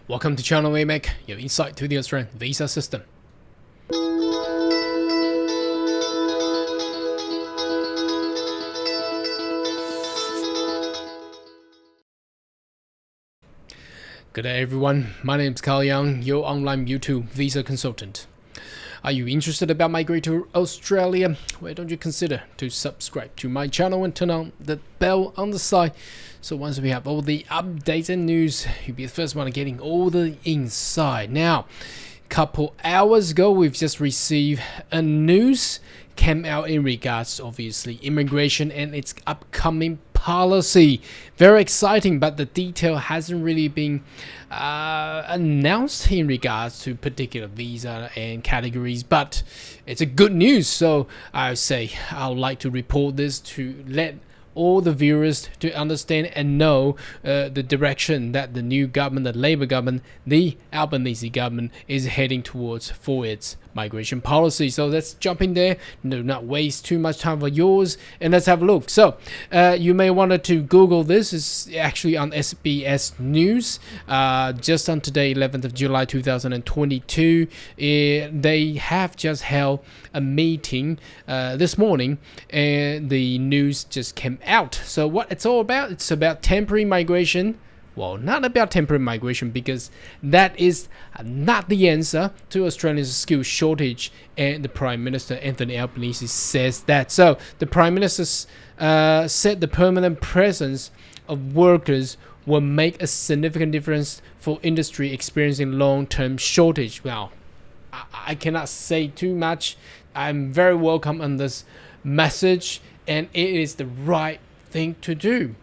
Welcome to Channel AMEC, your insight to the Australian visa system. Good day everyone, my name is Carl Young, your online YouTube visa consultant. Are you interested about migrating to Australia? Why don't you consider to subscribe to my channel and turn on the bell on the side, so once we have all the updates and news, you'll be the first one getting all the inside. Now, couple hours ago, we've just received a news came out in regards to obviously immigration and its upcoming policy. Very exciting, but the detail hasn't really been announced in regards to particular visa and categories, but it's a good news. So I would say I would like to report this to let all the viewers to understand and know the direction that the new government, the Labour government, the Albanese government is heading towards for its migration policy. So let's jump in there, do not waste too much time for yours, and let's have a look. So you may want to Google this. It's actually on SBS News just on today, 11th of July 2022. They have just held a meeting this morning, and the news just came out. So what it's all about, it's about temporary migration. Well, not about temporary migration, because that is not the answer to Australia's skill shortage, and the Prime Minister Anthony Albanese says that. So the Prime Minister said the permanent presence of workers will make a significant difference for industry experiencing long-term shortage. Well, I cannot say too much. I'm very welcome on this message, and it is the right thing to do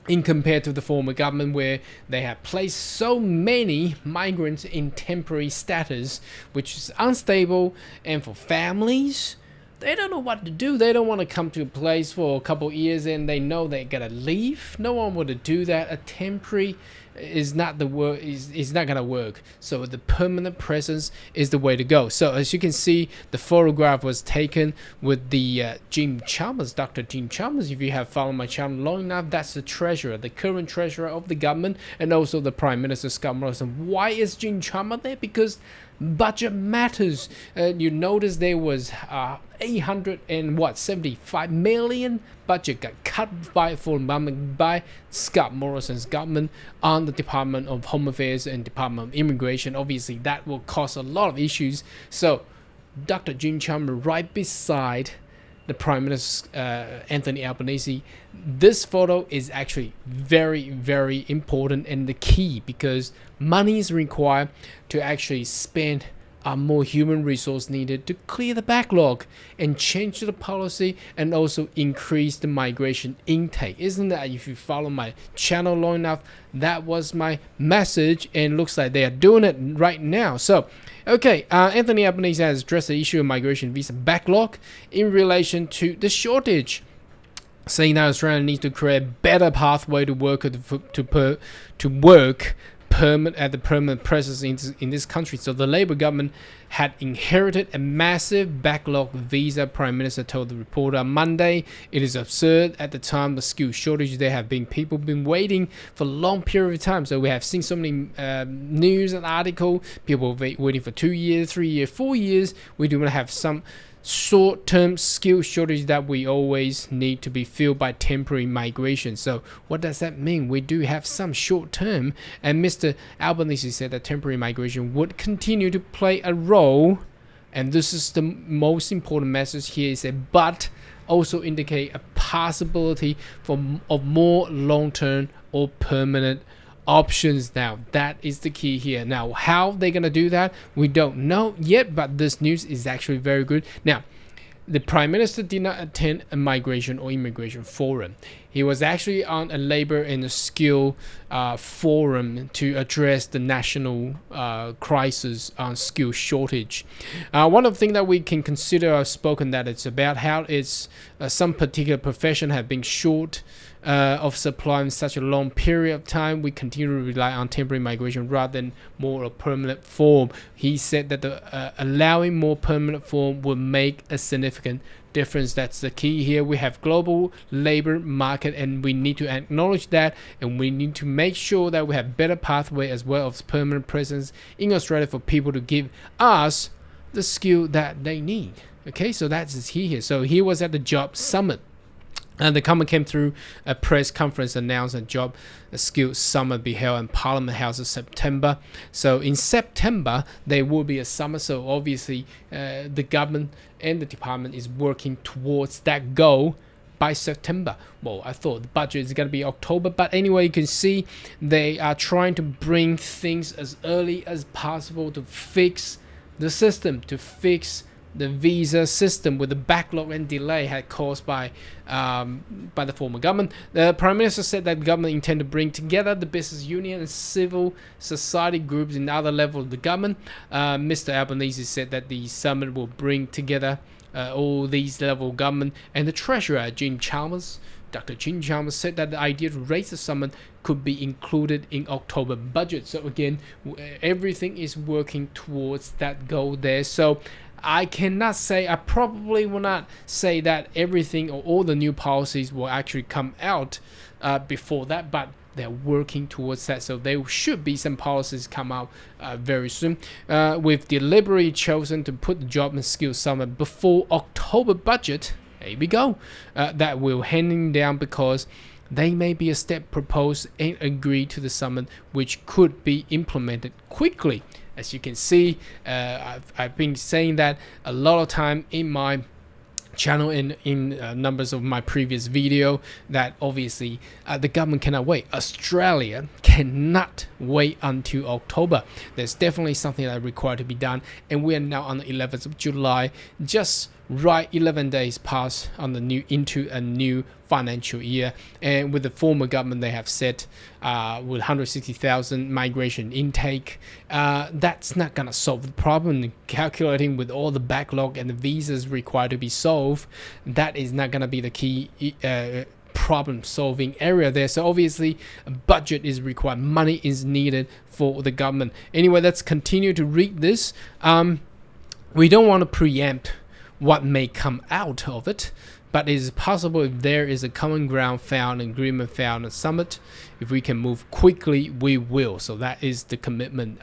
in compared to the former government, where they have placed so many migrants in temporary status, which is unstable, and for families, they don't know what to do. They don't want to come to a place for a couple of years and they know they're gonna leave. No one would do that. A temporary is not the work, is not gonna work. So the permanent presence is the way to go. So as you can see, the photograph was taken with the Jim Chalmers, Dr. Jim Chalmers. If you have followed my channel long enough, that's the treasurer, the current treasurer of the government, and also the Prime Minister Scott Morrison. Why is Jim Chalmers there? Because budget matters. You notice there was 875 million budget got cut by Scott Morrison's government on the Department of Home Affairs and Department of Immigration. Obviously, that will cause a lot of issues. So, Dr. Jim Chalmers right beside the Prime Minister Anthony Albanese. This photo is actually very, very important and the key, because money is required to actually spend more human resource needed to clear the backlog and change the policy, and also increase the migration intake. Isn't that, if you follow my channel long enough, that was my message, and looks like they are doing it right now. So okay, Anthony Albanese has addressed the issue of migration visa backlog in relation to the shortage, saying that Australia needs to create a better pathway to work at the permanent presence in this country. So the Labour government had inherited a massive backlog visa, Prime Minister told the reporter on Monday. It is absurd. At the time the skill shortage, there have been people been waiting for a long period of time. So we have seen so many news and article, people waiting for 2 years, 3 years, 4 years. We do not have some short-term skill shortage that we always need to be filled by temporary migration. So what does that mean? We do have some short-term, and Mr. Albanese said that temporary migration would continue to play a role, and this is the most important message here, is that but also indicate a possibility of more long-term or permanent options. Now that is the key here. Now how they're gonna do that, we don't know yet, but this news is actually very good. Now, the Prime Minister did not attend a migration or immigration forum. He was actually on a labour and a skill forum to address the national crisis on skill shortage. One of the things that we can consider, I've spoken that it's about how it's some particular profession have been short of supply in such a long period of time. We continue to rely on temporary migration rather than more a permanent form. He said that the allowing more permanent form will make a significant difference. That's the key here. We have global labor market, and we need to acknowledge that, and we need to make sure that we have better pathway as well as permanent presence in Australia for people to give us the skill that they need. Okay, so that's the key here. So he was at the job summit. And the comment came through a press conference announced a job skills summit be held in Parliament House in September. So in September, there will be a summit. So obviously, the government and the department is working towards that goal by September. Well, I thought the budget is going to be October. But anyway, you can see they are trying to bring things as early as possible to fix the system, to fix the visa system with the backlog and delay had caused by the former government. The Prime Minister said that the government intend to bring together the business union and civil society groups in other levels of the government. Mr. Albanese said that the summit will bring together all these level of government, and the Treasurer Jim Chalmers, Dr. Jim Chalmers, said that the idea to raise the summit could be included in October budget. So again, everything is working towards that goal there. So I cannot say, I probably will not say that everything or all the new policies will actually come out before that, but they're working towards that. So there should be some policies come out very soon. We've deliberately chosen to put the Job and Skills Summit before October budget. There we go. That will handing down because they may be a step proposed and agreed to the summit, which could be implemented quickly. As you can see, I've been saying that a lot of time in my channel and in numbers of my previous video, that obviously the government cannot wait. Australia cannot wait until October. There's definitely something that required to be done, and we are now on the 11th of July, just right 11 days past on the into a new financial year. And with the former government, they have set with 160,000 migration intake, that's not gonna solve the problem. Calculating with all the backlog and the visas required to be solved, that is not gonna be the key problem solving area there. So obviously a budget is required, money is needed for the government. Anyway, let's continue to read this. We don't want to preempt what may come out of it, but it is possible if there is a common ground found, agreement found, a summit. If we can move quickly, we will. So that is the commitment.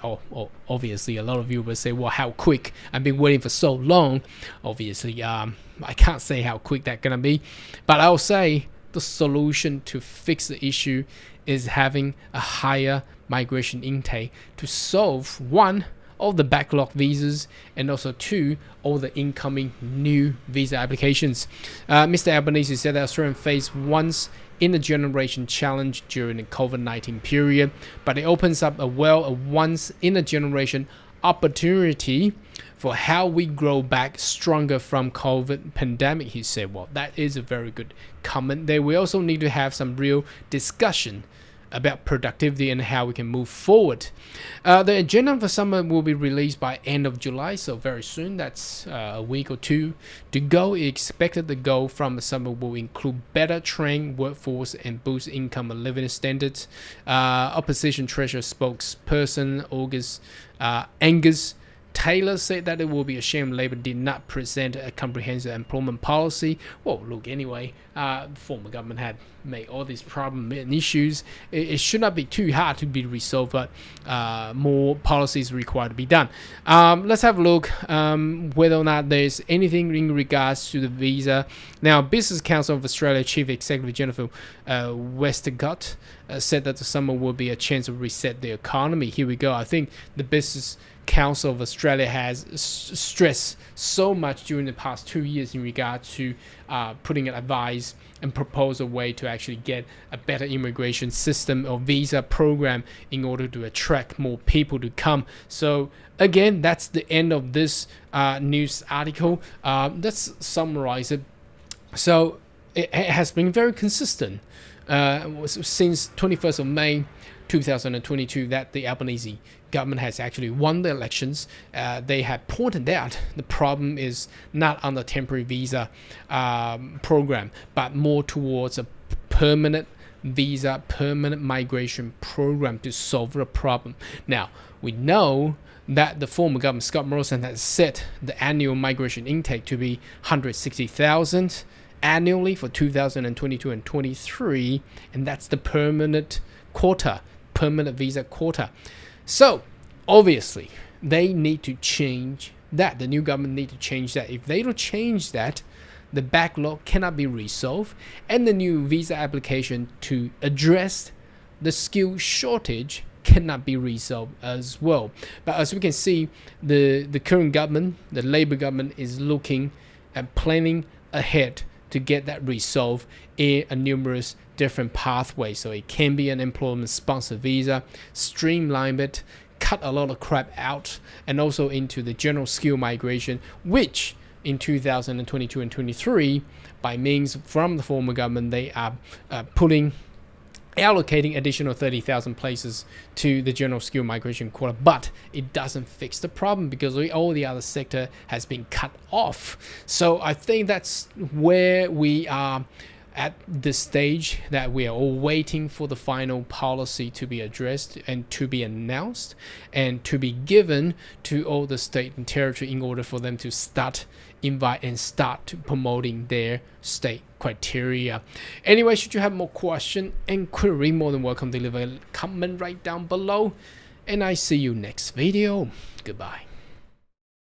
Obviously, a lot of you will say, well, how quick? I've been waiting for so long. Obviously, I can't say how quick that's going to be, but I'll say the solution to fix the issue is having a higher migration intake to solve, one, all the backlog visas, and also two, all the incoming new visa applications. Mr. Albanese said that Australia faced once in a generation challenge during the COVID-19 period, but it opens up a once in a generation opportunity for how we grow back stronger from COVID pandemic. He said, well, that is a very good comment there. We also need to have some real discussion about productivity and how we can move forward. The agenda for summer will be released by end of July, so very soon. That's a week or two to go. Expected the goal from the summer will include better trained workforce and boost income and living standards. Opposition Treasurer spokesperson Angus Taylor said that it will be a shame Labor did not present a comprehensive employment policy. Well, look, anyway, former government had made all these problems and issues. It should not be too hard to be resolved, but more policies required to be done. Let's have a look whether or not there's anything in regards to the visa. Now, Business Council of Australia Chief Executive Jennifer Westacott said that the summer will be a chance to reset the economy. Here we go. I think the Business Council of Australia has stressed so much during the past 2 years in regard to putting an advice and propose a way to actually get a better immigration system or visa program in order to attract more people to come. So again, that's the end of this news article. Let's summarize it. So it has been very consistent since 21st of May 2022 that the Albanese government has actually won the elections. They have pointed out the problem is not on the temporary visa program, but more towards a permanent visa permanent migration program to solve the problem. Now, we know that the former government, Scott Morrison, has set the annual migration intake to be 160,000 annually for 2022 and 23, and that's the permanent quota, permanent visa quota. So obviously they need to change that. The new government need to change that. If they don't change that, the backlog cannot be resolved, and the new visa application to address the skill shortage cannot be resolved as well. But as we can see, the current government, the Labour government, is looking and planning ahead to get that resolved in a numerous different pathways. So it can be an employment sponsor visa, streamline it, cut a lot of crap out, and also into the general skill migration, which in 2022 and 23, by means from the former government, they are allocating additional 30,000 places to the general skill migration quota, but it doesn't fix the problem because all the other sector has been cut off. So I think that's where we are at the stage, that we are all waiting for the final policy to be addressed and to be announced and to be given to all the state and territory in order for them to start promoting their state criteria. Anyway, should you have more question and query, more than welcome to leave a comment right down below, and I see you next video. Goodbye.